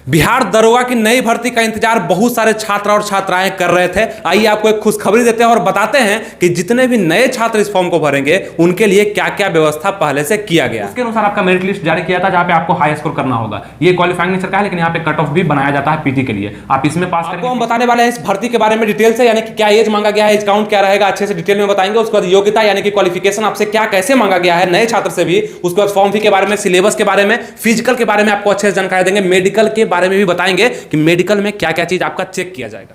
बिहार दरोगा की नई भर्ती का इंतजार बहुत सारे छात्र और छात्राएं कर रहे थे। आइए आपको एक खुशखबरी देते हैं और बताते हैं कि जितने भी नए छात्र इस फॉर्म को भरेंगे उनके लिए क्या क्या व्यवस्था पहले से किया गया। उसके अनुसार आपका मेरिट लिस्ट जारी किया था जहां पे आपको हाई स्कोर करना होगा। ये क्वालिफाइंग नेचर का है, लेकिन यहाँ पे कट ऑफ भी बनाया जाता है पीटी के लिए। आप इसमें पास आपको हम बताने वाले हैं इस भर्ती के बारे में डिटेल से, यानी कि क्या एज मांगा गया है, एज काउंट क्या रहेगा, अच्छे से डिटेल में बताएंगे। उसके बाद योग्यता यानी कि क्वालिफिकेशन आपसे क्या कैसे मांगा गया है नए छात्र से भी। उसके बाद फॉर्म फी के बारे में, सिलेबस के बारे में, फिजिकल के बारे में आपको अच्छे से जानकारी देंगे, मेडिकल के बारे में भी बताएंगे कि मेडिकल में क्या क्या चीज आपका चेक किया जाएगा।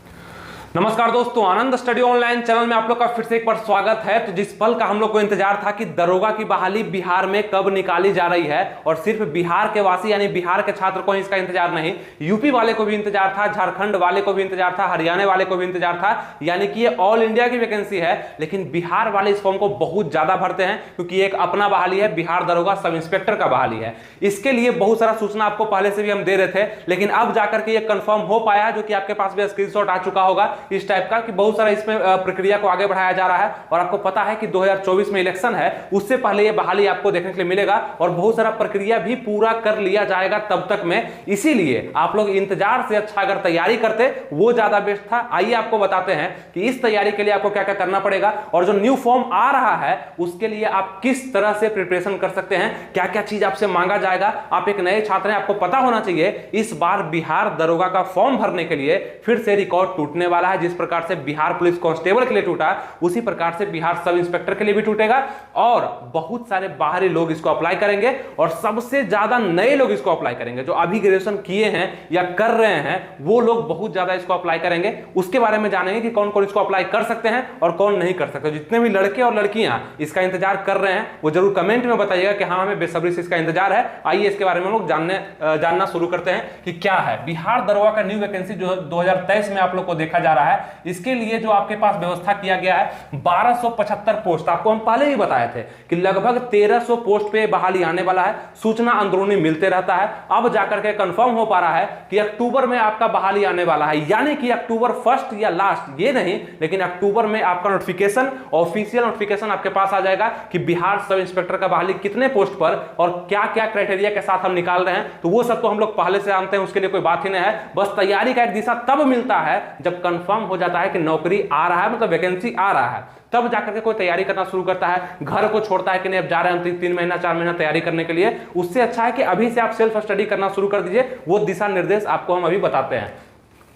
नमस्कार दोस्तों, आनंद स्टडी ऑनलाइन चैनल में आप लोग का फिर से एक बार स्वागत है। तो जिस पल का हम लोग को इंतजार था कि दरोगा की बहाली बिहार में कब निकाली जा रही है, और सिर्फ बिहार के वासी यानी बिहार के छात्र को इसका इंतजार नहीं, यूपी वाले को भी इंतजार था, झारखंड वाले को भी इंतजार था, हरियाणा वाले को भी इंतजार था। यानी कि ये ऑल इंडिया की वैकेंसी है, लेकिन बिहार वाले इस फॉर्म को बहुत ज्यादा भरते हैं क्योंकि एक अपना बहाली है, बिहार दरोगा सब इंस्पेक्टर का बहाली है। इसके लिए बहुत सारा सूचना आपको पहले से भी हम दे रहे थे, लेकिन अब जाकर के ये कंफर्म हो पाया है, जो कि आपके पास भी स्क्रीनशॉट आ चुका होगा इस टाइप का, कि बहुत सारा इसमें प्रक्रिया को आगे बढ़ाया जा रहा है। और आपको पता है कि 2024 में इलेक्शन है, उससे पहले ये बहाली आपको देखने के लिए मिलेगा और बहुत सारा प्रक्रिया भी पूरा कर लिया जाएगा तब तक में। इसीलिए आप लोग इंतजार से अच्छा अगर तैयारी करते वो ज्यादा बेस्ट था। आइए आपको बताते हैं कि इस तैयारी के लिए आपको क्या क्या करना पड़ेगा, और जो न्यू फॉर्म आ रहा है उसके लिए आप किस तरह से प्रिपरेशन कर सकते हैं, क्या क्या चीज आपसे मांगा जाएगा। आप एक नए छात्र हैं, आपको पता होना चाहिए इस बार बिहार दरोगा का फॉर्म भरने के लिए फिर से रिकॉर्ड टूटने वाला है। जिस प्रकार से बिहार पुलिस कांस्टेबल के लिए टूटा, उसी प्रकार से बिहार सब इंस्पेक्टर के लिए भी टूटेगा, और बहुत सारे बाहरी लोग इसको अप्लाई करेंगे, और सबसे ज्यादा नए लोग इसको अप्लाई करेंगे। जो अभी ग्रेजुएशन किए हैं या कर रहे हैं वो लोग बहुत ज्यादा इसको अप्लाई करेंगे। उसके बारे में जानेंगे कि कौन कौन इसको अप्लाई कर सकते हैं और कौन नहीं कर सकते। जितने भी लड़के और लड़कियां इसका इंतजार कर रहे हैं वो जरूर कमेंट में बताइएगा कि हाँ, हमें बेसब्री से इसका इंतजार है। आइए इसके बारे में हम लोग जानना शुरू करते हैं कि क्या है बिहार दरोगा का न्यू वैकेंसी जो 2023 में आप लोग को देखा जा रहा है। इसके लिए जो आपके पास व्यवस्था किया गया है 1275 पोस्ट। आपको हम पहले ही बताए थे कि लगभग 1300 पोस्ट पे बहाली आने वाला है। सूचना अंदरूनी मिलते रहता है, अब जाकर के कंफर्म हो पा रहा है कि अक्टूबर में आपका बहाली आने वाला है। यानी कि अक्टूबर फर्स्ट या लास्ट ये नहीं, लेकिन अक्टूबर में आपका नोटिफिकेशन, ऑफिशियल नोटिफिकेशन आपके पास आ जाएगा कि बिहार सब इंस्पेक्टर का बहाली कितने पोस्ट पर और क्या क्या क्राइटेरिया के साथ हम निकाल रहे हैं। तो वो सब तो हम लोग पहले से जानते हैं, उसके लिए कोई बात ही नहीं है। बस तैयारी का एक दिशा तब मिलता है जब कंफर्म हो जाता है कि नौकरी आ रहा है, मतलब वैकेंसी आ रहा है, तब जाकर के कोई तैयारी करना शुरू करता है। घर को छोड़ता है कि नहीं अब जा रहे हैं 3 महीना 4 महीना तैयारी करने के लिए। उससे अच्छा है कि अभी से आप सेल्फ स्टडी करना शुरू कर दीजिए। वो दिशा निर्देश आपको हम अभी बताते हैं।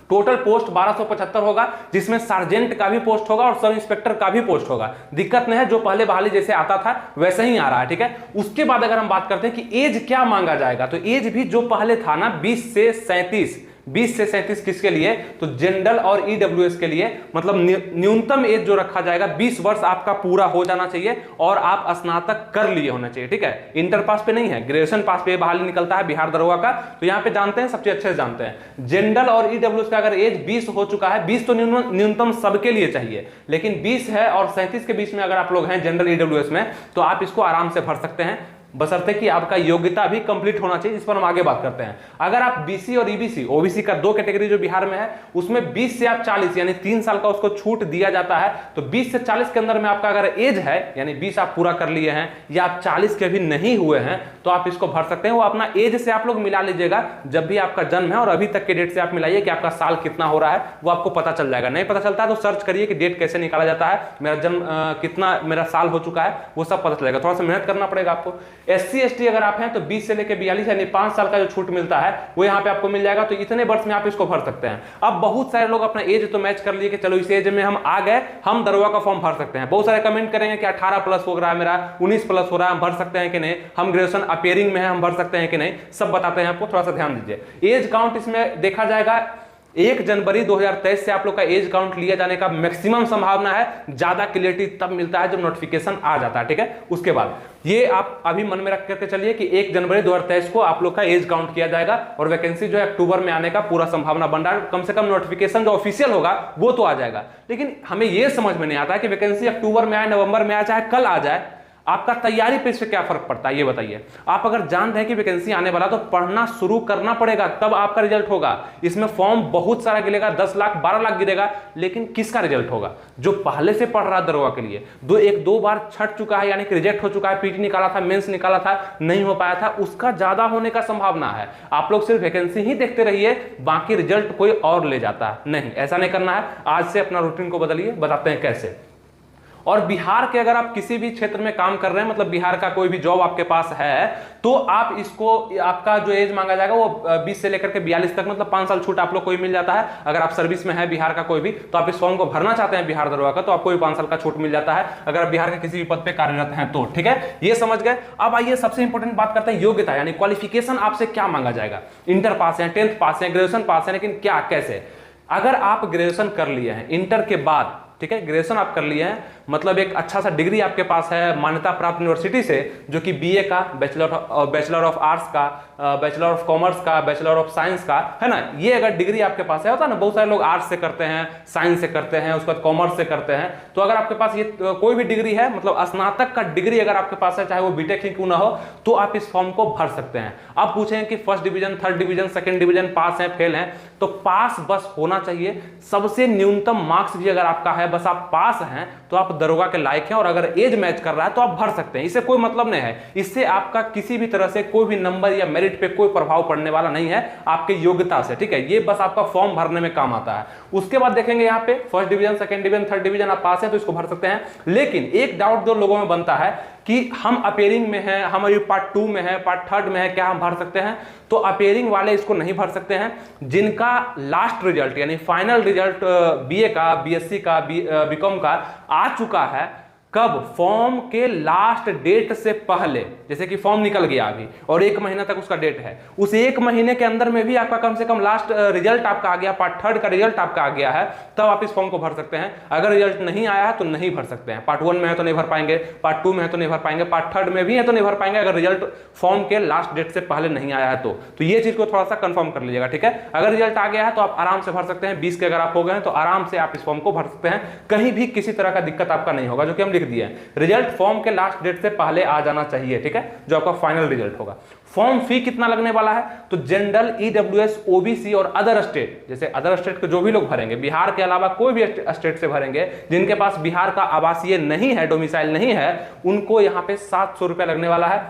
टोटल पोस्ट 1275 होगा, जिसमें सार्जेंट का भी पोस्ट होगा और सब इंस्पेक्टर का भी पोस्ट होगा। दिक्कत नहीं है, जो पहले बहाली जैसे आता था वैसे ही आ रहा है, ठीक है। उसके बाद अगर हम बात करते हैं कि एज क्या मांगा जाएगा, तो एज भी जो पहले था ना 20 से 37 किसके लिए, तो जनरल और ईडब्ल्यूएस के लिए, मतलब न्यूनतम एज जो रखा जाएगा 20 वर्ष आपका पूरा हो जाना चाहिए और आप स्नातक कर लिए होना चाहिए, ठीक है। इंटर पास पे नहीं है, ग्रेजुएशन पास पे बहाली निकलता है बिहार दरोगा का। तो यहां पे जानते हैं, सबसे अच्छे से जानते हैं, जनरल और ईडब्ल्यूएस का अगर एज 20 हो चुका है, 20 तो न्यूनतम सबके लिए चाहिए, लेकिन 20 है और 37 के बीच में अगर आप लोग हैं जनरल ईडब्ल्यूएस में, तो आप इसको आराम से भर सकते हैं, बशर्ते कि आपका योग्यता भी कंप्लीट होना चाहिए। इस पर हम आगे बात करते हैं। अगर आप बीसी और ईबीसी, ओबीसी का 2 कैटेगरी जो बिहार में है, उसमें 20 से आप 40 यानी 3 साल का उसको छूट दिया जाता है। तो 20 से 40 के अंदर में आपका अगर एज है, यानी 20 आप पूरा कर लिए हैं या आप 40 के भी नहीं हुए हैं, तो आप इसको भर सकते हैं। वो अपना एज से आप लोग मिला लीजिएगा, जब भी आपका जन्म है और अभी तक के डेट से आप मिलाइए कि आपका साल कितना हो रहा है, वो आपको पता चल जाएगा। नहीं पता चलता है तो सर्च करिए कि डेट कैसे निकाला जाता है, मेरा जन्म कितना, मेरा साल हो चुका है, वो सब पता चलेगा। थोड़ा सा मेहनत करना पड़ेगा आपको। SC ST अगर आप हैं तो 20 से लेकर 42 यानी 5 साल का जो छूट मिलता है वो यहाँ पे आपको मिल जाएगा। तो इतने वर्ष में आप इसको भर सकते हैं। अब बहुत सारे लोग अपना एज तो मैच कर लिए कि चलो इस एज में हम आ गए, हम दरोगा का फॉर्म भर सकते हैं। बहुत सारे कमेंट करेंगे कि 18 प्लस हो रहा है, मेरा 19 प्लस हो रहा है, हम भर सकते हैं कि नहीं, हम ग्रेजुएशन अपियरिंग में है, हम भर सकते हैं कि नहीं, सब बताते हैं आपको। थोड़ा सा ध्यान दीजिए। एज काउंट इसमें देखा जाएगा 1 जनवरी 2023 से आप लोग का एज काउंट लिया जाने का मैक्सिमम संभावना है। ज्यादा क्लियरिटी तब मिलता है जब नोटिफिकेशन आ जाता है, ठीक है। उसके बाद ये आप अभी मन में रख करके चलिए कि 1 जनवरी 2023 को आप लोग का एज काउंट किया जाएगा, और वैकेंसी जो है अक्टूबर में आने का पूरा संभावना बन रहा है। कम से कम नोटिफिकेशन जो ऑफिशियल होगा वो तो आ जाएगा, लेकिन हमें यह समझ में नहीं आता कि वैकेंसी अक्टूबर में आए, नवंबर में आए, चाहे कल आ जाए, आपका तैयारी पे इससे क्या फर्क पड़ता है ये बताइए। आप अगर जान रहे हैं कि वैकेंसी आने वाला तो पढ़ना शुरू करना पड़ेगा, तब आपका रिजल्ट होगा। इसमें फॉर्म बहुत सारा गिरेगा, 10 लाख 12 लाख गिरेगा, लेकिन किसका रिजल्ट होगा? जो पहले से पढ़ रहा दरोगा के लिए, एक दो बार छट चुका है, यानी कि रिजेक्ट हो चुका है, पीटी निकाला था, मेंस निकाला था, नहीं हो पाया था, उसका ज्यादा होने का संभावना है। आप लोग सिर्फ वैकेंसी ही देखते रहिए, बाकी रिजल्ट कोई और ले जाता है। नहीं, ऐसा नहीं करना है। आज से अपना रूटीन को बदलिए, बताते हैं कैसे। और बिहार के अगर आप किसी भी क्षेत्र में काम कर रहे हैं, मतलब बिहार का कोई भी जॉब आपके पास है, तो आप इसको, आपका जो एज मांगा जाएगा वो 20 से लेकर के 42 तक, मतलब 5 साल छूट आप लोग को ही मिल जाता है। अगर आप सर्विस में है बिहार का कोई भी, तो आप इस फॉर्म को भरना चाहते हैं बिहार दरोगा का, तो आपको भी 5 साल का छूट मिल जाता है, अगर आप बिहार के किसी भी पद पे कार्यरत हैं तो। ठीक है, ये समझ गए। अब आइए सबसे इंपॉर्टेंट बात करते हैं, योग्यता यानी क्वालिफिकेशन आपसे क्या मांगा जाएगा। इंटर पास है, 10th पास है, ग्रेजुएशन पास है, लेकिन क्या, कैसे? अगर आप ग्रेजुएशन कर लिए हैं इंटर के बाद, ठीक है, ग्रेजुएशन आप कर लिए हैं, मतलब एक अच्छा सा डिग्री आपके पास है मान्यता प्राप्त यूनिवर्सिटी से, जो कि बीए का, बैचलर ऑफ आर्ट्स का, बैचलर ऑफ कॉमर्स का, बैचलर ऑफ साइंस का, है ना, ये अगर डिग्री आपके पास है, होता है ना, बहुत सारे लोग आर्ट्स से करते हैं, साइंस से करते हैं, उसके बाद कॉमर्स से करते हैं। तो अगर आपके पास ये कोई भी डिग्री है, मतलब स्नातक का डिग्री अगर आपके पास है, चाहे वो बीटेक ही क्यों ना हो, तो आप इस फॉर्म को भर सकते हैं। आप पूछेंगे कि first division, third division, second division, pass है, फेल है, तो पास बस होना चाहिए। सबसे न्यूनतम मार्क्स भी अगर आपका है, बस आप पास हैं, तो आप दरोगा के लायक हैं। और अगर एज मैच कर रहा है तो आप भर सकते हैं, इससे कोई मतलब नहीं है। इससे आपका किसी भी तरह से कोई भी नंबर या मेरिट पे कोई प्रभाव पड़ने वाला नहीं है, आपके योग्यता से। ठीक है, ये बस आपका फॉर्म भरने में काम आता है। उसके बाद देखेंगे यहाँ पे first division, second division, third division आप पास हैं तो इसको भर सकते हैं। लेकिन एक डाउट जो लोगों में बनता है कि हम अपेयरिंग में हैं, हम अभी पार्ट 2 में है, पार्ट 3 में है, क्या हम भर सकते हैं? तो अपेयरिंग वाले इसको नहीं भर सकते हैं। जिनका लास्ट रिजल्ट यानी फाइनल रिजल्ट बीए का, बीएससी का, बीकॉम का आ चुका है, कब? फॉर्म के लास्ट डेट से पहले। जैसे कि फॉर्म निकल गया अभी और 1 महीना तक उसका डेट है, उस 1 महीने के अंदर में भी आपका कम से कम लास्ट रिजल्ट आपका आ गया, पार्ट 3 का रिजल्ट आपका आ गया है, तब आप इस फॉर्म को भर सकते हैं। अगर रिजल्ट नहीं आया है तो नहीं भर सकते हैं। पार्ट 1 में है तो नहीं भर पाएंगे, पार्ट 2 में है तो नहीं भर पाएंगे, पार्ट 3 में भी है तो नहीं भर पाएंगे, अगर रिजल्ट फॉर्म के लास्ट डेट से पहले नहीं आया है तो ये चीज को थोड़ा सा कंफर्म कर लीजिएगा। ठीक है, अगर रिजल्ट आ गया है तो आप आराम से भर सकते हैं। 20 के अगर आप हो गए हैं तो आराम से आप इस फॉर्म को भर सकते हैं, कहीं भी किसी तरह का दिक्कत आपका नहीं होगा, जो कि हम लिख दिए हैं। रिजल्ट फॉर्म के लास्ट डेट से पहले आ जाना चाहिए। ठीक है, जो आपका फाइनल रिजल्ट होगा। फॉर्म फी कितना लगने वाला है? तो जनरल, ईडब्ल्यूएस, ओबीसी और अदर स्टेट, जैसे अदर स्टेट के जो भी लोग भरेंगे, बिहार के अलावा कोई भी स्टेट से भरेंगे, जिनके पास बिहार का आवासीय नहीं है, डोमिसाइल नहीं है, उनको यहां पे 700 रुपया लगने वाला है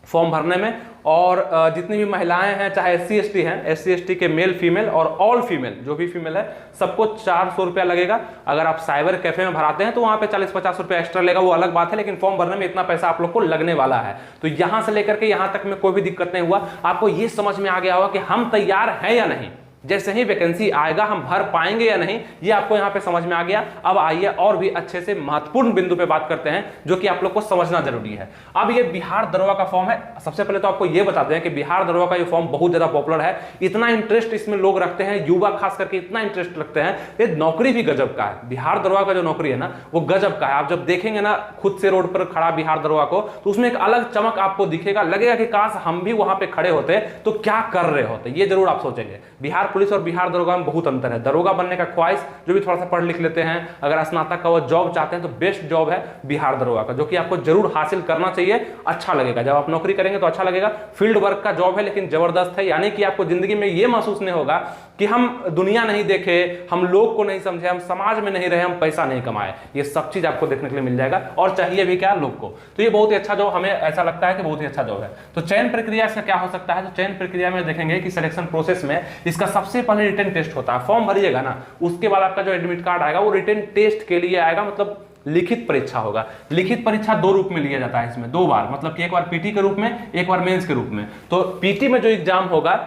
फॉर्म भरने में। और जितनी भी महिलाएं हैं, चाहे SC/ST हैं, SC/ST के मेल फीमेल और ऑल फीमेल, जो भी फीमेल है, सबको 400 रुपया लगेगा। अगर आप साइबर कैफे में भराते हैं तो वहां पे 40-50 रुपया एक्स्ट्रा लेगा, वो अलग बात है, लेकिन फॉर्म भरने में इतना पैसा आप लोग को लगने वाला है। तो यहां से लेकर के यहां तक में कोई भी दिक्कत नहीं हुआ। आपको ये समझ में आ गया होगा कि हम तैयार हैं या नहीं, जैसे ही वैकेंसी आएगा हम भर पाएंगे या नहीं, ये आपको यहां पे समझ में आ गया। अब आइए और भी अच्छे से महत्वपूर्ण बिंदु पे बात करते हैं, जो कि आप लोग को समझना जरूरी है। अब ये बिहार दरोगा का फॉर्म है। सबसे पहले तो आपको ये बताते हैं कि बिहार दरोगा का ये फॉर्म बहुत ज्यादा पॉपुलर है, इतना इंटरेस्ट इसमें लोग रखते हैं, युवा खास करके इतना इंटरेस्ट रखते हैं। ये नौकरी भी गजब का है, बिहार दरोगा का जो नौकरी है ना, वो गजब का है। आप जब देखेंगे ना खुद से रोड पर खड़ा बिहार दरोगा को, तो उसमें एक अलग चमक आपको दिखेगा, लगेगा कि काश हम भी वहां पे खड़े होते तो क्या कर रहे होते, ये जरूर आप सोचेंगे। बिहार पुलिस और बिहार दरोगा में बहुत अंतर है। दरोगा बनने का ख्वाहिश जो भी थोड़ा सा पढ़ लिख लेते हैं, अगर स्नातक का वो जॉब चाहते हैं, तो बेस्ट जॉब है बिहार दरोगा का, जो कि आपको जरूर हासिल करना चाहिए। अच्छा लगेगा जब आप नौकरी करेंगे तो अच्छा लगेगा। फील्ड वर्क का जॉब है, लेकिन जबरदस्त है, यानी कि आपको जिंदगी में ये महसूस नहीं होगा कि हम दुनिया नहीं देखे, हम लोग को नहीं समझे, हम समाज में नहीं रहे, हम पैसा नहीं कमाए। ये सब चीज आपको देखने के लिए मिल जाएगा, और चाहिए भी क्या लोग को। तो ये बहुत ही अच्छा जॉब, हमें ऐसा लगता है कि बहुत ही अच्छा जॉब है। तो चयन प्रक्रिया इसका क्या हो सकता है? तो चयन प्रक्रिया में देखेंगे कि सिलेक्शन प्रोसेस में इसका सबसे पहले रिटन टेस्ट होता है। फॉर्म भरिएगा ना, उसके बाद आपका जो एडमिट कार्ड आएगा वो रिटन टेस्ट के लिए आएगा, मतलब लिखित परीक्षा होगा। लिखित परीक्षा 2 रूप में लिया जाता है, इसमें 2 बार, मतलब कि एक बार पीटी के रूप में, एक बार मेंस के रूप में। तो पीटी में जो एग्जाम होगा,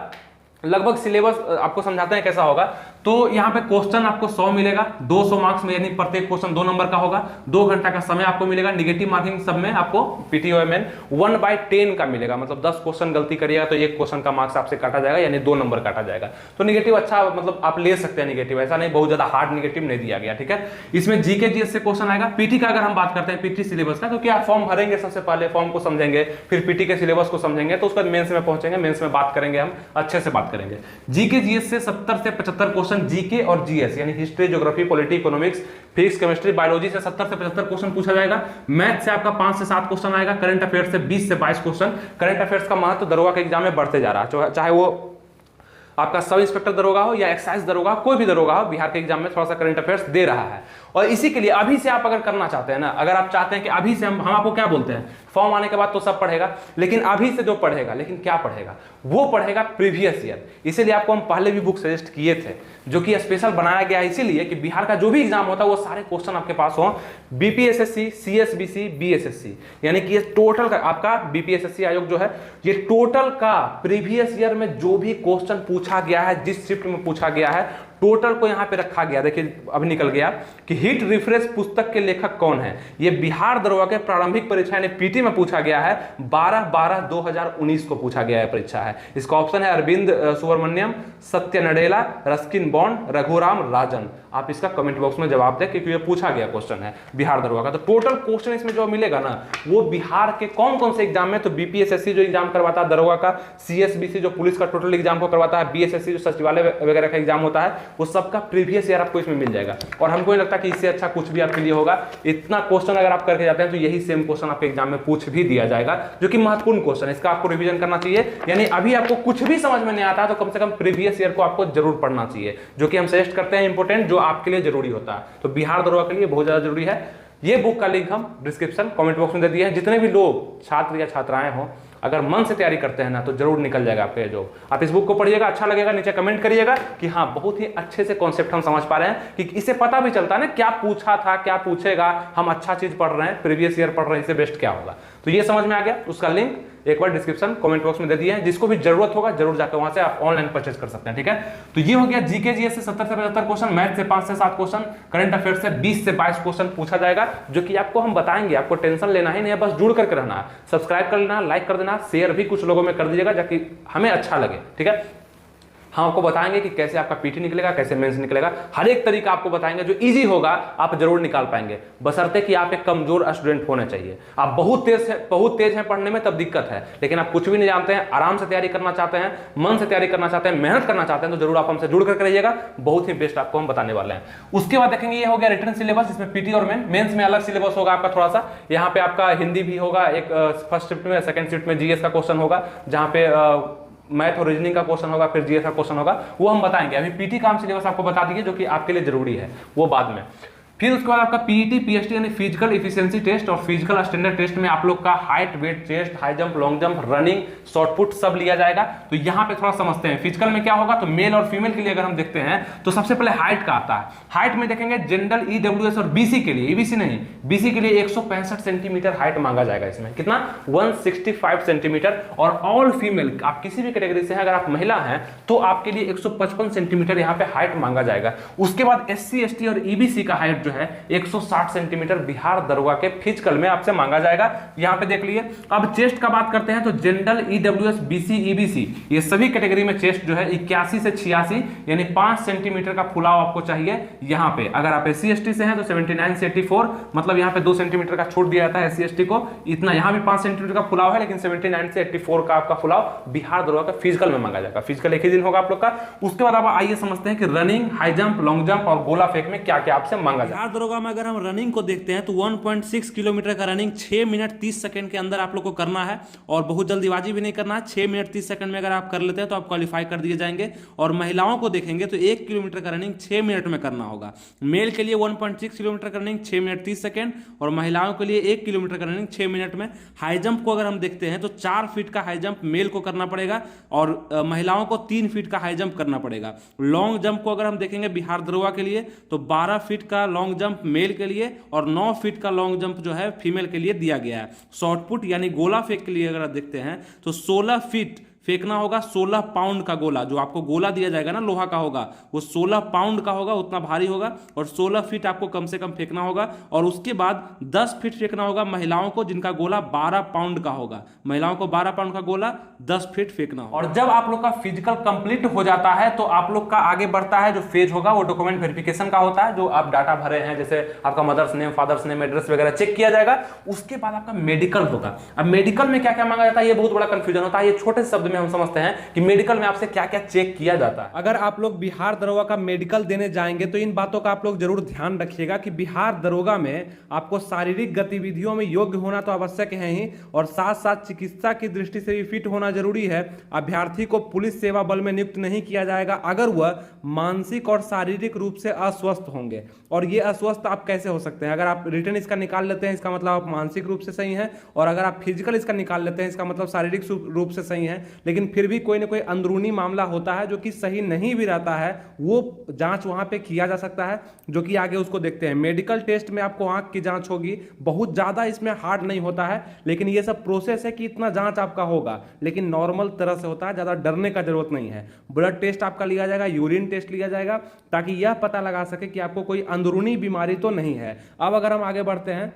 लगभग सिलेबस आपको समझाते हैं कैसा होगा। तो यहाँ पे क्वेश्चन आपको 100 मिलेगा, 200 मार्क्स में, यानी प्रत्येक क्वेश्चन 2 नंबर का होगा। 2 घंटा का समय आपको मिलेगा। निगेटिव मार्किंग सब में आपको PTOMN 1/10 का मिलेगा, मतलब 10 क्वेश्चन गलती करिएगा तो 1 क्वेश्चन का मार्क्स आपसे काटा जाएगा, यानी 2 नंबर काटा जाएगा। तो निगेटिव अच्छा, मतलब आप ले सकते हैं निगेटिव, ऐसा नहीं बहुत ज्यादा हार्ड निगेटिव नहीं दिया गया। ठीक है, इसमें जीके जीएस से क्वेश्चन आएगा। पीटी का अगर हम बात करते हैं, पीटी सिलेबस का, क्योंकि आप फॉर्म भरेंगे, सबसे पहले फॉर्म को समझेंगे, फिर पीटी के सिलेबस को समझेंगे, तो उसके बाद मेंस में पहुंचेंगे, मेंस में बात करेंगे, हम अच्छे से बात करेंगे। जीके जीएस से 70 से 75 क्वेश्चन क्वेश्चन जीके और जीएस यानी history, geography, polity, economics, physics, chemistry, biology से 70 से 75 क्वेश्चन पूछा जाएगा। मैथ से आपका 5 से 7 क्वेश्चन आएगा। करंट अफेयर्स से 20 से 22 क्वेश्चन। करंट अफेयर्स का महत्व दरोगा के एग्जाम में बढ़ते जा रहा है, चाहे वो आपका सब इंस्पेक्टर दरोगा हो या एक्साइज दरोगा, कोई भी दरोगा हो, बिहार के एग्जाम में थोड़ा सा करंट अफेयर्स दे रहा है। और इसी के लिए अभी से आप अगर करना चाहते हैं ना, अगर आप चाहते हैं कि अभी से हम आपको क्या बोलते हैं, फॉर्म आने के बाद तो सब पढ़ेगा, लेकिन अभी से जो पढ़ेगा, लेकिन क्या पढ़ेगा, वो पढ़ेगा प्रीवियस ईयर। इसीलिए आपको हम पहले भी बुक सजेस्ट किए थे, जो कि स्पेशल बनाया गया है इसीलिए कि बिहार का जो भी एग्जाम होता है वो सारे क्वेश्चन आपके पास हो। बीपीएसएससी, सीएसबीसी, बीएसएससी, यानी कि ये टोटल का आपका बीपीएसएससी आयोग जो है, ये टोटल का प्रीवियस ईयर में जो भी क्वेश्चन पूछा गया है, जिस शिफ्ट में पूछा गया है, टोटल को यहां पे रखा गया। देखिए अभी निकल गया कि हिट रिफ्रेश पुस्तक के लेखक कौन है। ये बिहार दरोगा के प्रारंभिक परीक्षा यानी पीटी में पूछा गया है। 12/12/2019 को पूछा गया है परीक्षा है। इसका ऑप्शन है अरविंद सुब्रमण्यम, सत्य नडेला, रस्किन बॉन्ड, रघुराम राजन। आप इसका कमेंट बॉक्स में जवाब दें क्योंकि ये पूछा गया क्वेश्चन है बिहार दरोगा का। तो टोटल क्वेश्चन इसमें जो मिलेगा ना, वो बिहार के कौन कौन से एग्जाम में, तो बीपीएसएससी जो एग्जाम करवाता है दरोगा का, सीएसबीसी जो पुलिस का टोटल एग्जाम को करवाता है, बीएसएससी जो सचिवालय वगैरह का एग्जाम होता है, वो सबका प्रीवियस ईयर आपको इसमें मिल जाएगा। और हमको नहीं लगता कि इससे अच्छा कुछ भी आपके लिए होगा। इतना क्वेश्चन अगर आप करके जाते हैं तो यही सेम क्वेश्चन आपके एग्जाम में पूछ भी दिया जाएगा, जो कि महत्वपूर्ण क्वेश्चन है। इसका आपको रिवीजन करना चाहिए। यानी अभी आपको कुछ भी समझ में नहीं आता है तो कम से कम प्रीवियस ईयर को आपको जरूर पढ़ना चाहिए, जो कि हम सजेस्ट करते हैं इंपोर्टेंट, जो आपके लिए जरूरी होता है। तो बिहार दरोगा के लिए बहुत ज्यादा जरूरी है। ये बुक का लिंक हम डिस्क्रिप्शन कमेंट बॉक्स में दे दिए हैं। जितने भी लोग छात्र या छात्राएं हो, अगर मन से तैयारी करते हैं ना, तो जरूर निकल जाएगा आपके जॉब। आप इस बुक को पढ़िएगा, अच्छा लगेगा, नीचे कमेंट करिएगा कि हाँ बहुत ही अच्छे से कॉन्सेप्ट हम समझ पा रहे हैं, कि इससे पता भी चलता है ना क्या पूछा था, क्या पूछेगा, हम अच्छा चीज पढ़ रहे हैं, प्रीवियस ईयर पढ़ रहे हैं, इससे बेस्ट क्या होगा। तो ये समझ में आ गया। उसका लिंक एक बार डिस्क्रिप्शन कमेंट बॉक्स में दे दिए हैं। जिसको भी जरूरत होगा जरूर जाकर वहां से आप ऑनलाइन परचेज कर सकते हैं। ठीक है, तो ये हो गया जीके जीएस से 70 से 75 क्वेश्चन, मैथ से 5 से 7 क्वेश्चन, करंट अफेयर से 20 से 22 क्वेश्चन पूछा जाएगा, जो कि आपको हम बताएंगे। आपको टेंशन लेना ही नहीं है, बस जुड़ करके रहना है। सब्सक्राइब कर लेना, लाइक कर देना, शेयर भी कुछ लोगों में कर दीजिएगा, ताकि हमें अच्छा लगे। ठीक है, हम आपको बताएंगे कि कैसे आपका पीटी निकलेगा, कैसे मेंस निकलेगा, हर एक तरीका आपको बताएंगे। जो इजी होगा आप जरूर निकाल पाएंगे, बशर्ते कि आप एक कमजोर स्टूडेंट होने चाहिए। आप बहुत तेज हैं पढ़ने में, तब दिक्कत है। लेकिन आप कुछ भी नहीं जानते हैं, आराम से तैयारी करना चाहते हैं, मन से तैयारी करना चाहते हैं, मेहनत करना चाहते हैं, तो जरूर आप हमसे जुड़ करके रहिएगा। बहुत ही बेस्ट आपको हम बताने वाले हैं। उसके बाद देखेंगे, ये हो गया रिटर्न सिलेबस। इसमें पीटी और मेंस में अलग सिलेबस होगा आपका थोड़ा सा। यहाँ पे आपका हिंदी भी होगा, एक फर्स्ट शिफ्ट में, सेकंड शिफ्ट में जीएस का क्वेश्चन होगा, जहाँ पे मैथ और रीजनिंग का क्वेश्चन होगा, फिर जीएस का क्वेश्चन होगा, वो हम बताएंगे। अभी पीटी का हम सिलेबस आपको बता दिए, जो कि आपके लिए जरूरी है, वो बाद में। फिर उसके बाद आपका पीईटी पीएसटी यानी फिजिकल इफिशिएंसी टेस्ट और फिजिकल स्टैंडर्ड टेस्ट में आप लोग का height, weight, chest, high jump, long jump, running, shot put सब लिया जाएगा। तो यहाँ पे थोड़ा समझते हैं फिजिकल में क्या होगा। तो मेल और फीमेल के लिए अगर हम देखते हैं तो सबसे पहले हाइट का आता है। हाइट में देखेंगे जनरल, ईडब्ल्यूएस और बीसी के लिए, ईबीसी नहीं, बीसी के लिए 165 सेंटीमीटर हाइट मांगा जाएगा। इसमें कितना, 165 सेंटीमीटर। और ऑल फीमेल, आप किसी भी कैटेगरी से हैं, अगर आप महिला हैं तो आपके लिए 155 सेंटीमीटर यहाँ पे हाइट मांगा जाएगा। उसके बाद एससी, एसटी और ईबीसी का हाइट जो है 160 सेंटीमीटर बिहार दरोगा के फिजिकल में आपसे मांगा जाएगा। यहां पे देख लिए। अब चेस्ट का बात करते हैं तो जनरल, ईडब्ल्यूएस, बीसी, ईबीसी, ये सभी कैटेगरी में चेस्ट जो है 81 से 86 यानी 5 सेंटीमीटर का फुलाव आपको चाहिए। यहां पे अगर आप एससी एसटी से हैं तो 79 से 84, मतलब यहां पे 2 सेंटीमीटर का छूट दिया जाता है एससी एसटी को। इतना यहां भी 5 सेंटीमीटर का फुलाव है, लेकिन 79 से 84 का आपका फुलाव बिहार दरोगा का फिजिकल में मांगा जाएगा। फिजिकल एक ही दिन होगा आप लोग का। उसके बाद आप आइए समझते हैं कि running, high jump, long jump और गोला फेंक में क्या क्या आपसे मांगा जाएगा। बिहार दरोगा में अगर हम रनिंग को देखते हैं तो 1.6 किलोमीटर का रनिंग 6 मिनट 30 सेकंड के अंदर आप लोग को करना है, और बहुत जल्दीबाजी भी नहीं करना है। 6 मिनट 30 सेकंड में अगर आप कर लेते हैं तो आप क्वालिफाई कर दिए जाएंगे। और महिलाओं को देखेंगे तो 1 किलोमीटर का रनिंग 6 मिनट में करना होगा। मेल के लिए 1.6 किलोमीटर का रनिंग 6 मिनट 30 सेकंड, और महिलाओं के लिए 1 किलोमीटर का रनिंग 6 मिनट में। हाई जंप को अगर हम देखते हैं तो 4 फीट का हाई जंप मेल को करना पड़ेगा, और महिलाओं को 3 फीट का हाई जंप करना पड़ेगा। लॉन्ग जंप को अगर हम देखेंगे बिहार दरोगा के लिए तो 12 फीट का लॉन्ग जंप मेल के लिए और 9 फीट का लॉन्ग जंप जो है फीमेल के लिए दिया गया है। शॉर्टपुट यानी गोला फेंक के लिए अगर आप देखते हैं तो 16 फीट फेंकना होगा। 16 पाउंड का गोला, जो आपको गोला दिया जाएगा ना लोहा का होगा, वो 16 पाउंड का होगा, उतना भारी होगा, और 16 फीट आपको कम से कम फेंकना होगा। और उसके बाद 10 फीट फेंकना होगा महिलाओं को, जिनका गोला 12 पाउंड का होगा। महिलाओं को 12 पाउंड का गोला 10 फीट फेंकना होगा। और जब आप लोग का फिजिकल कंप्लीट हो जाता है तो आप लोग का आगे बढ़ता है जो फेज होगा, वो डॉक्यूमेंट वेरिफिकेशन का होता है। जो आप डाटा भरे हैं, जैसे आपका mother's name, father's name, address वगैरह चेक किया जाएगा। उसके बाद आपका मेडिकल होगा। अब मेडिकल में क्या क्या मांगा जाता है, ये बहुत बड़ा कंफ्यूजन होता है। ये छोटे शब्द में हम समझते हैं कि मेडिकल में आपसे क्या क्या चेक किया जाता है। अगर आप लोग बिहार दरोगा का मेडिकल देने जाएंगे तो इन बातों का आप लोग जरूर ध्यान रखिएगा कि बिहार दरोगा में आपको शारीरिक गतिविधियों में योग्य होना तो आवश्यक है ही, और साथ साथ चिकित्सा की दृष्टि से भी फिट होना जरूरी है। अभ्यर्थी को पुलिस सेवा बल में नियुक्त नहीं किया जाएगा अगर वह मानसिक और शारीरिक रूप से अस्वस्थ होंगे। और ये अस्वस्थ आप कैसे हो सकते हैं? अगर आप रिटर्न इसका निकाल लेते हैं इसका मतलब आप मानसिक रूप से सही हैं, और अगर आप फिजिकल इसका निकाल लेते हैं इसका मतलब शारीरिक रूप से सही हैं, लेकिन फिर भी कोई ना कोई अंदरूनी मामला होता है जो कि सही नहीं भी रहता है, वो जांच वहां पे किया जा सकता है, जो कि आगे उसको देखते हैं। मेडिकल टेस्ट में आपको आंख की जांच होगी, बहुत ज्यादा इसमें हार्ड नहीं होता है, लेकिन ये सब प्रोसेस है कि इतना जांच आपका होगा, लेकिन नॉर्मल तरह से होता है, ज्यादा डरने का जरूरत नहीं है। ब्लड टेस्ट आपका लिया जाएगा, यूरिन टेस्ट लिया जाएगा, ताकि यह पता लगा सके कि आपको कोई अंदरूनी बीमारी तो नहीं है। अब अगर हम आगे बढ़ते हैं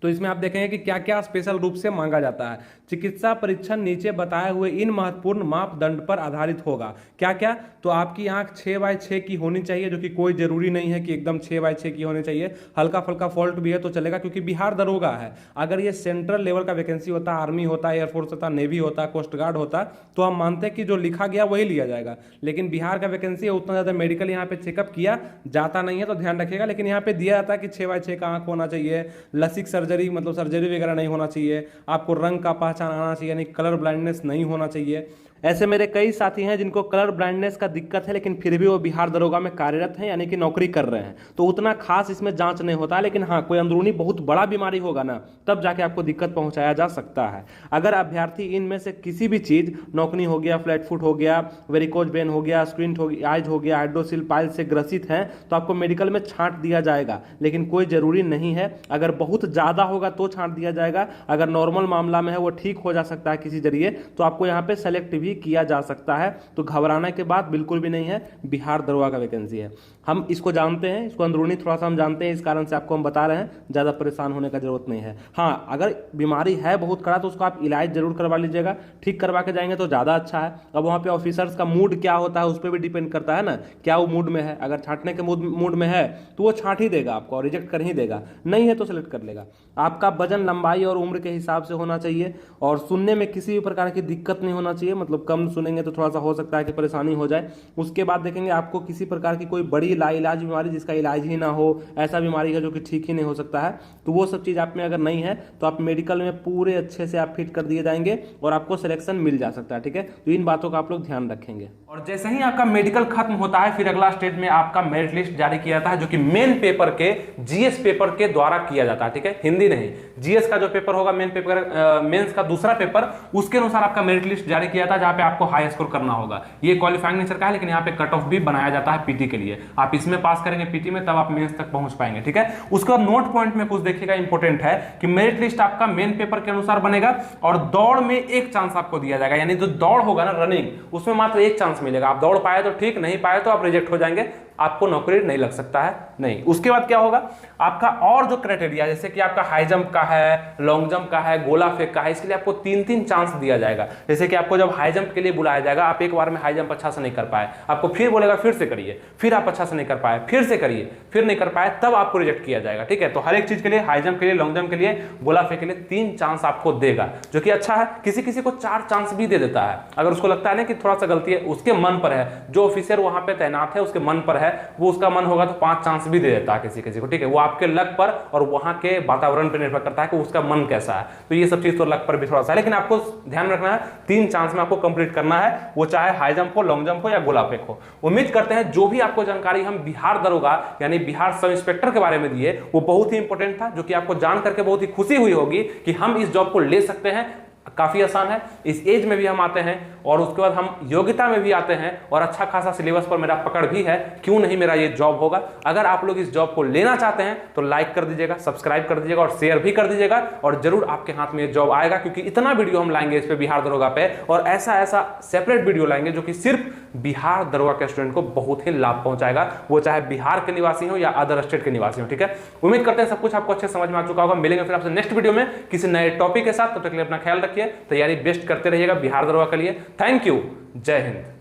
तो इसमें आप देखेंगे कि क्या क्या स्पेशल रूप से मांगा जाता है। चिकित्सा परीक्षण नीचे बताए हुए इन महत्वपूर्ण मापदंड पर आधारित होगा। क्या क्या? तो आपकी आंख 6/6 की होनी चाहिए, जो कि कोई जरूरी नहीं है कि एकदम 6/6 की होनी चाहिए, हल्का फुल्का फॉल्ट भी है तो चलेगा, क्योंकि बिहार दरोगा है। अगर ये सेंट्रल लेवल का वैकेंसी होता, आर्मी होता, एयरफोर्स होता, नेवी होता, कोस्ट गार्ड होता, तो हम मानते हैं कि जो लिखा गया वही लिया जाएगा, लेकिन बिहार का वैकेंसी है, उतना ज्यादा मेडिकल यहाँ पे चेकअप किया जाता नहीं है, तो ध्यान रखिएगा। लेकिन यहाँ पे दिया जाता है कि 6/6 का आंख होना चाहिए, लसिक सर्जरी मतलब सर्जरी वगैरह नहीं होना चाहिए, आपको रंग का पहचान आना चाहिए, यानी कलर ब्लाइंडनेस नहीं होना चाहिए। ऐसे मेरे कई साथी हैं जिनको कलर ब्लाइंडनेस का दिक्कत है, लेकिन फिर भी वो बिहार दरोगा में कार्यरत हैं, यानी कि नौकरी कर रहे हैं, तो उतना खास इसमें जांच नहीं होता। लेकिन हाँ, कोई अंदरूनी बहुत बड़ा बीमारी होगा ना, तब जाके आपको दिक्कत पहुंचाया जा सकता है। अगर अभ्यर्थी इनमें से किसी भी चीज, नौकनी हो गया, फ्लैट फुट हो गया, वेरिकोज वेन हो गया, स्क्विंट हो गया, आइज हो गया, हाइड्रोसिल पाइल से ग्रसित हैं, तो आपको मेडिकल में छांट दिया जाएगा, लेकिन कोई जरूरी नहीं है। अगर बहुत ज्यादा होगा तो छांट दिया जाएगा, अगर नॉर्मल मामला में है, वो ठीक हो जा सकता है किसी जरिए, तो आपको यहाँ पे सेलेक्ट भी किया जा सकता है। तो घबराने की बात बिल्कुल भी नहीं है, बिहार दरोगा का वैकेंसी है, हम इसको जानते हैं, इसको अंदरूनी थोड़ा सा हम जानते हैं, इस कारण से आपको हम बता रहे हैं, ज्यादा परेशान होने का जरूरत नहीं है। हाँ, अगर बीमारी है बहुत कड़ा तो उसको आप इलाज जरूर करवा लीजिएगा, ठीक करवा के जाएंगे तो ज्यादा अच्छा है। अब वहां पे ऑफिसर्स का मूड क्या होता है उस पर भी डिपेंड करता है ना, क्या वो मूड में है। अगर छांटने के मूड में है तो वो छांट ही देगा आपको और रिजेक्ट कर ही देगा, नहीं है तो सेलेक्ट कर लेगा। आपका वजन, लंबाई और उम्र के हिसाब से होना चाहिए, और सुनने में किसी भी प्रकार की दिक्कत नहीं होना चाहिए, मतलब कम सुनेंगे तो थोड़ा सा हो सकता है कि परेशानी हो जाए। उसके बाद देखेंगे आपको किसी प्रकार की कोई बड़ी लाइलाज बीमारी जिसका इलाज ही ना हो, ऐसा बीमारी है जो कि ठीक ही नहीं हो सकता है, तो वो सब चीज आप में अगर नहीं है तो आप मेडिकल में पूरे अच्छे से आप फिट कर दिए जाएंगे और आपको सिलेक्शन मिल जा सकता है। ठीक है, तो इन बातों का आप लोग ध्यान रखेंगे। और जैसे ही आपका मेडिकल खत्म होता है, फिर अगला स्टेज में आपका मेरिट लिस्ट जारी किया जाता है, जो कि मेन पेपर के जीएस पेपर के द्वारा किया जाता है। ठीक है, हिंदी नहीं, जीएस का जो पेपर होगा, मेन पेपर, मेंस का दूसरा पेपर, उसके अनुसार आपका मेरिट लिस्ट जारी किया जाता है, जहां पे आपको हाई स्कोर करना होगा। ये क्वालिफाइंग नेचर का है, लेकिन यहाँ पे कट ऑफ भी बनाया जाता है पीटी के लिए। आप इसमें पास करेंगे पीटी में, तब आप मेंस तक पहुंच पाएंगे। ठीक है, उसके बाद नोट पॉइंट में कुछ देखिएगा, इंपॉर्टेंट है कि मेरिट लिस्ट आपका मेन पेपर के अनुसार बनेगा, और दौड़ में एक चांस आपको दिया जाएगा, यानी जो दौड़ होगा ना, रनिंग, उसमें मात्र एक चांस मिलेगा। आप दौड़ पाए तो ठीक, नहीं पाए तो आप रिजेक्ट हो जाएंगे, आपको नौकरी नहीं लग सकता है, नहीं। उसके बाद क्या होगा, आपका और जो क्राइटेरिया, जैसे कि आपका हाई जंप का है, लॉन्ग जंप का है, गोला फेंक का है, इसके लिए आपको 3-3 चांस दिया जाएगा। जैसे कि आपको जब हाई जंप के लिए बुलाया जाएगा, आप एक बार में हाई जंप अच्छा से नहीं कर पाए, आपको फिर बोलेगा फिर से करिए, फिर आप अच्छा से नहीं कर पाए, फिर से करिए, फिर नहीं कर पाए, तब आपको रिजेक्ट किया जाएगा। ठीक है, तो हर एक चीज के लिए, हाई जंप के लिए, लॉन्ग जंप के लिए, गोला फेंक के लिए 3 चांस आपको देगा, जो कि अच्छा है। किसी किसी को 4 चांस भी दे देता है, अगर उसको लगता है ना कि थोड़ा सा गलती है, उसके मन पर है, जो ऑफिसर वहां पे तैनात है उसके मन पर है, वो उसका मन होगा तो 5 चांस भी दे देता है किसी किसी को। ठीक है, वो आपके लक पर और वहां के वातावरण पर निर्भर करता है कि उसका मन कैसा है, तो ये सब चीज तो लक पर भी थोड़ा सा है, लेकिन आपको ध्यान रखना है 3 चांस में आपको कंप्लीट करना है, वो चाहे हाई जंप हो, लॉन्ग जंप हो या गोला फेंक हो। उम्मीद करते हैं जो भी आपको जानकारी हम बिहार दरोगा यानी बिहार सब इंस्पेक्टर के बारे में दिए, वो बहुत ही इंपॉर्टेंट था, जो कि आपको जान करके बहुत ही खुशी हुई होगी कि हम इस जॉब को ले सकते हैं। काफी आसान है, इस एज में भी हम आते हैं, और उसके बाद हम योग्यता में भी आते हैं, और अच्छा खासा सिलेबस पर मेरा पकड़ भी है, क्यों नहीं मेरा ये जॉब होगा। अगर आप लोग इस जॉब को लेना चाहते हैं तो लाइक कर दीजिएगा, सब्सक्राइब कर दीजिएगा और शेयर भी कर दीजिएगा, और जरूर आपके हाथ में ये जॉब आएगा, क्योंकि इतना वीडियो हम लाएंगे इस पे बिहार दरोगा पे, और ऐसा ऐसा सेपरेट वीडियो लाएंगे जो कि सिर्फ बिहार दरोगा के स्टूडेंट को बहुत ही लाभ पहुंचाएगा, वो चाहे बिहार के निवासी हो या अदर स्टेट के निवासी हो। ठीक है, उम्मीद करते हैं सब कुछ आपको अच्छे समझ में आ चुका होगा। मिलेंगे फिर आपसे नेक्स्ट वीडियो में किसी नए टॉपिक के साथ, तब तक के लिए अपना ख्याल रखिए, तैयारी बेस्ट करते रहिएगा बिहार दरोगा के लिए। थैंक यू, जय हिंद।